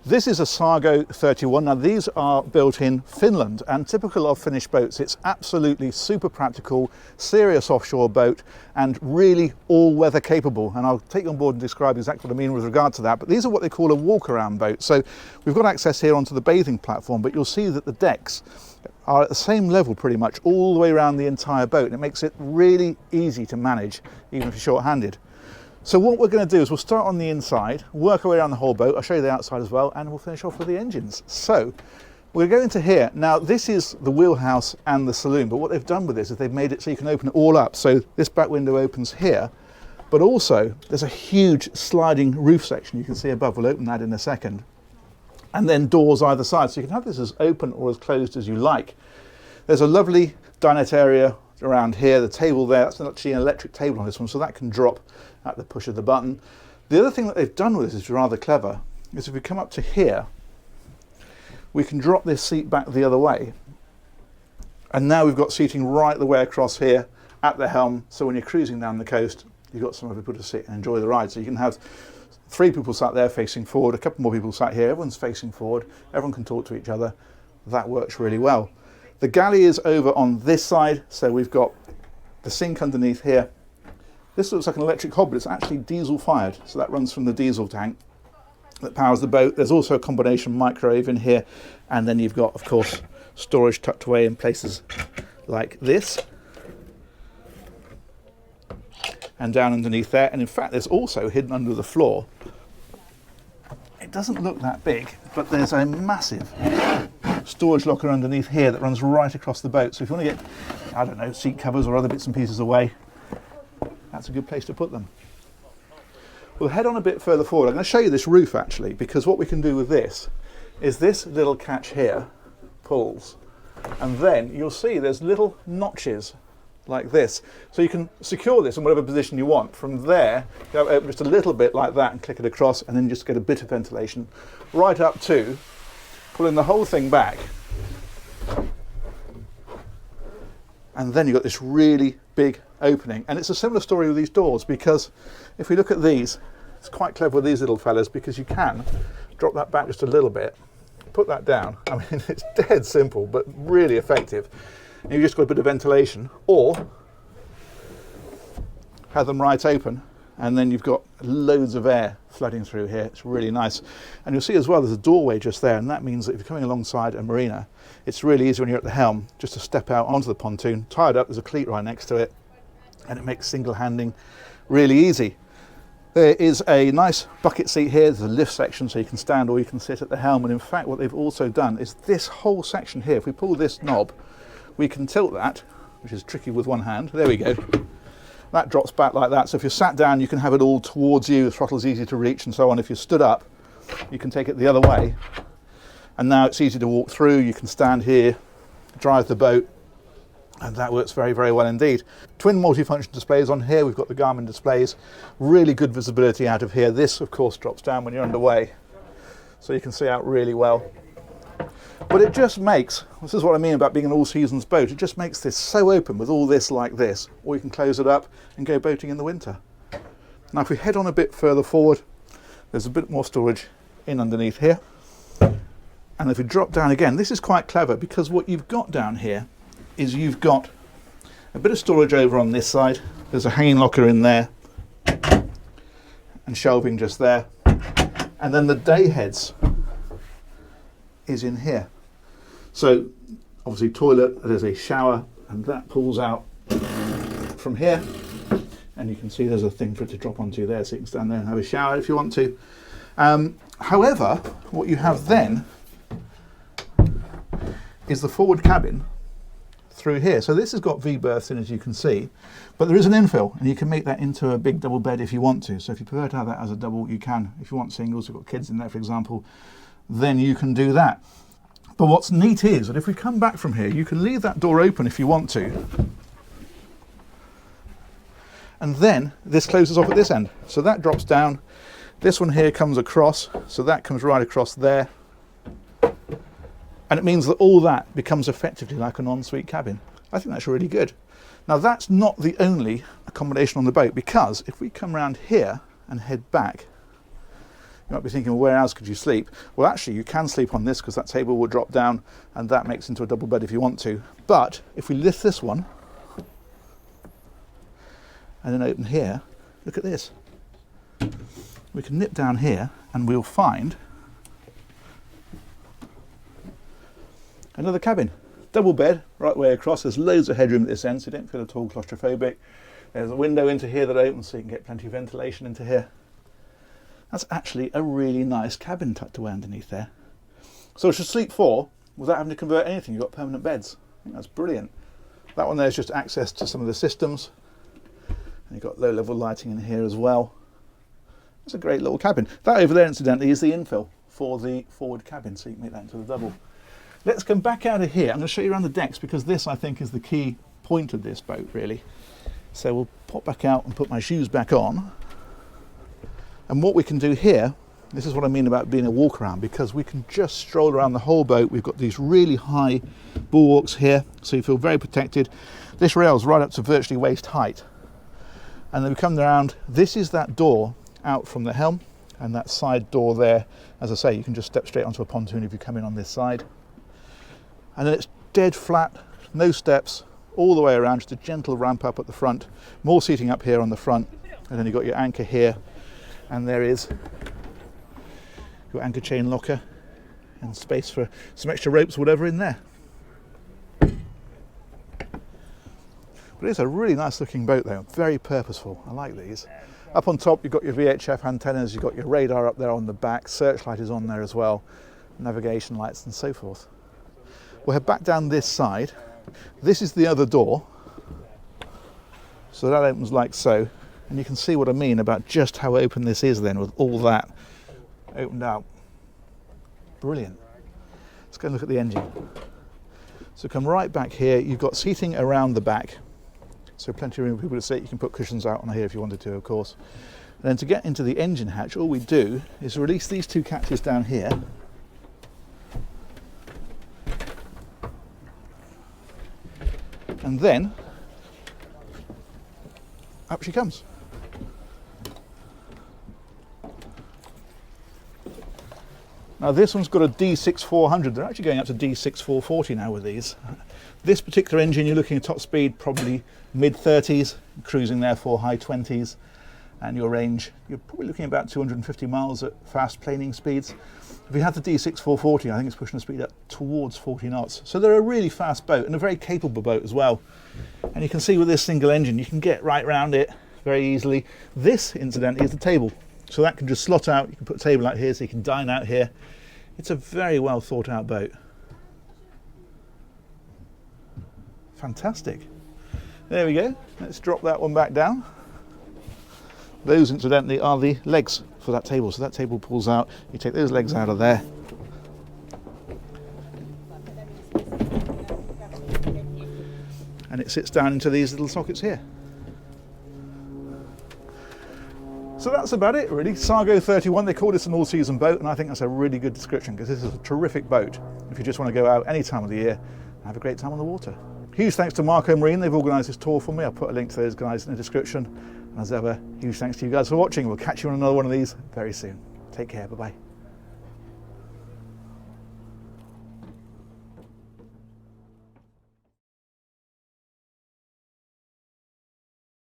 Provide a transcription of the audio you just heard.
This is a Sargo 31. Now these are built in Finland, and typical of Finnish boats, it's absolutely super practical, serious offshore boat, and really all-weather capable. And I'll take you on board and describe exactly what I mean with regard to that. But these are what they call a walk-around boat. So we've got access here onto the bathing platform, but you'll see that the decks are at the same level pretty much all the way around the entire boat, and it makes it really easy to manage, even if you're short-handed. So what we're going to do is we'll start on the inside, work our way around the whole boat. I'll show you the outside as well, and we'll finish off with the engines. So we're going to go into here. Now this is the wheelhouse and the saloon, but what they've done with this is they've made it so you can open it all up. So this back window opens here, but also there's a huge sliding roof section you can see above. We'll open that in a second. And then doors either side, so you can have this as open or as closed as you like. There's a lovely dinette area around here. The table there, that's actually an electric table on this one, so that can drop at the push of the button. The other thing that they've done with this is rather clever, is if we come up to here, we can drop this seat back the other way, and now we've got seating right the way across here at the helm, so when you're cruising down the coast, you've got somewhere for people to sit and enjoy the ride. So you can have 3 people sat there facing forward, a couple more people sat here, everyone's facing forward, everyone can talk to each other. That works really well. The galley is over on this side, so we've got the sink underneath here. This looks like an electric hob, but it's actually diesel fired, so that runs from the diesel tank that powers the boat. There's also a combination microwave in here, and then you've got, of course, storage tucked away in places like this and down underneath there. And in fact, there's also hidden under the floor, it doesn't look that big, but there's a massive storage locker underneath here that runs right across the boat. So if you want to get, I don't know, seat covers or other bits and pieces away, that's a good place to put them. We'll head on a bit further forward. I'm going to show you this roof actually, because what we can do with this is this little catch here pulls, and then you'll see there's little notches like this, so you can secure this in whatever position you want. From there, you have open just a little bit like that and click it across, and then just get a bit of ventilation right up to pulling the whole thing back, and then you've got this really big opening. And it's a similar story with these doors, because if we look at these, it's quite clever with these little fellas, because you can drop that back just a little bit, put that down. I mean, it's dead simple, but really effective. And you've just got a bit of ventilation, or have them right open, and then you've got loads of air flooding through here. It's really nice. And you'll see as well there's a doorway just there, and that means that if you're coming alongside a marina, it's really easy when you're at the helm just to step out onto the pontoon, tie it up, there's a cleat right next to it, and it makes single handling really easy. There is a nice bucket seat here. There's a lift section, so you can stand or you can sit at the helm. And in fact, what they've also done is this whole section here, if we pull this knob, we can tilt that, which is tricky with one hand. There we go. That drops back like that. So if you're sat down, you can have it all towards you. The throttle's easy to reach and so on. If you're stood up, you can take it the other way. And now it's easy to walk through. You can stand here, drive the boat, and that works very, very well indeed. Twin multifunction displays on here. We've got the Garmin displays. Really good visibility out of here. This, of course, drops down when you're underway, so you can see out really well. But it just makes, this is what I mean about being an all-seasons boat, it just makes this so open with all this like this, or you can close it up and go boating in the winter. Now if we head on a bit further forward, there's a bit more storage in underneath here. And if we drop down again, this is quite clever, because what you've got down here is you've got a bit of storage over on this side. There's a hanging locker in there and shelving just there. And then the day heads is in here. So obviously toilet, there's a shower, and that pulls out from here, and you can see there's a thing for it to drop onto there, so you can stand there and have a shower if you want to. However, what you have then is the forward cabin through here. So this has got V-berths in, as you can see, but there is an infill, and you can make that into a big double bed if you want to. So if you prefer to have that as a double, you can. If you want singles, you've got kids in there, for example, then you can do that. But what's neat is that if we come back from here, you can leave that door open if you want to, and then this closes off at this end. So that drops down, this one here comes across, so that comes right across there, and it means that all that becomes effectively like an ensuite cabin. I think that's really good. Now that's not the only accommodation on the boat, because if we come around here and head back, You might be thinking, well, where else could you sleep? Well, actually, you can sleep on this because that table will drop down and that makes into a double bed if you want to. But if we lift this one and then open here, look at this. We can nip down here and we'll find another cabin. Double bed right way across. There's loads of headroom at this end, so you don't feel at all claustrophobic. There's a window into here that opens so you can get plenty of ventilation into here. That's actually a really nice cabin tucked away underneath there. So it should sleep 4 without having to convert anything. You've got permanent beds. I think that's brilliant. That one there is just access to some of the systems. And you've got low level lighting in here as well. It's a great little cabin. That over there, incidentally, is the infill for the forward cabin, so you can make that into the double. Let's come back out of here. I'm going to show you around the decks because this, I think, is the key point of this boat, really. So we'll pop back out and put my shoes back on. And what we can do here, this is what I mean about being a walk around, because we can just stroll around the whole boat. We've got these really high bulwarks here, so you feel very protected. This rail is right up to virtually waist height. And then we come around, this is that door out from the helm, and that side door there, as I say, you can just step straight onto a pontoon if you come in on this side. And then it's dead flat, no steps, all the way around, just a gentle ramp up at the front, more seating up here on the front, and then you've got your anchor here, and there is your anchor chain locker and space for some extra ropes or whatever in there. But it's a really nice looking boat though, very purposeful. I like these. Up on top you've got your VHF antennas, you've got your radar up there on the back, searchlight is on there as well, navigation lights and so forth. We'll head back down this side. This is the other door, so that opens like so, and you can see what I mean about just how open this is then with all that opened out. Brilliant. Let's go and look at the engine. So come right back here, you've got seating around the back, so plenty of room for people to sit. You can put cushions out on here if you wanted to, of course. And then to get into the engine hatch, all we do is release these two catches down here. And then up she comes. Now this one's got a D6400. They're actually going up to D6440 now with these. This particular engine, you're looking at top speed probably mid-30s, cruising therefore high 20s, and your range, you're probably looking at about 250 miles at fast planing speeds. If you have the D6440, I think it's pushing the speed up towards 40 knots. So they're a really fast boat and a very capable boat as well. And you can see with this single engine, you can get right around it very easily. This, incidentally, is the table. So that can just slot out. You can put a table out here so you can dine out here. It's a very well thought out boat. Fantastic. There we go. Let's drop that one back down. Those, incidentally, are the legs for that table. So that table pulls out, you take those legs out of there. And it sits down into these little sockets here. So that's about it really. Sargo 31, they call this an all-season boat, and I think that's a really good description because this is a terrific boat if you just want to go out any time of the year and have a great time on the water. Huge thanks to Marco Marine, they've organised this tour for me. I'll put a link to those guys in the description. And as ever, huge thanks to you guys for watching. We'll catch you on another one of these very soon. Take care, bye-bye.